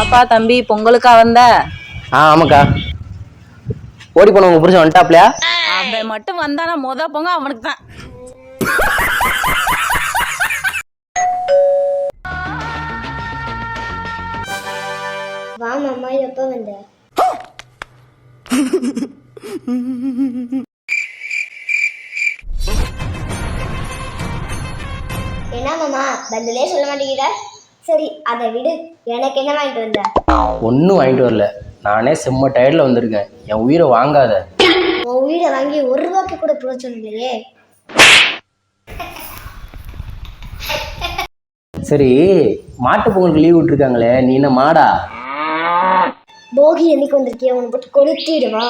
என்னப்பா தம்பி பொங்கலுக்கா வந்த? ஆமாக்கா. ஓடி போன உங்க புருஷன் வந்துட்டாப்லையா? அவன் மட்டும் வந்தானா பொங்க அவனுக்கு தான். வா மாமா, எப்ப வந்த? என்ன மாமா பதிலே சொல்ல மாட்டேங்கிற? சரி அதை விடு, எனக்கு என்ன வாங்கிட்டு வந்த? ஒன்றும் வாங்கிட்டு வரல, நானே செம்ம டயர்டில் வந்திருக்கேன். என் உயிரை வாங்காத. உன் உயிரை வாங்கி ஒரு ரூபாய்க்கு கூட பிரயோஜனம் இல்லையே. சரி, மாட்டு பொங்கலுக்கு லீவ் விட்டுருக்காங்களே, நீ என்ன மாடா? போகி என்னைக்கு வந்திருக்கிய, உன்னை போட்டு கொளுத்திடுவா.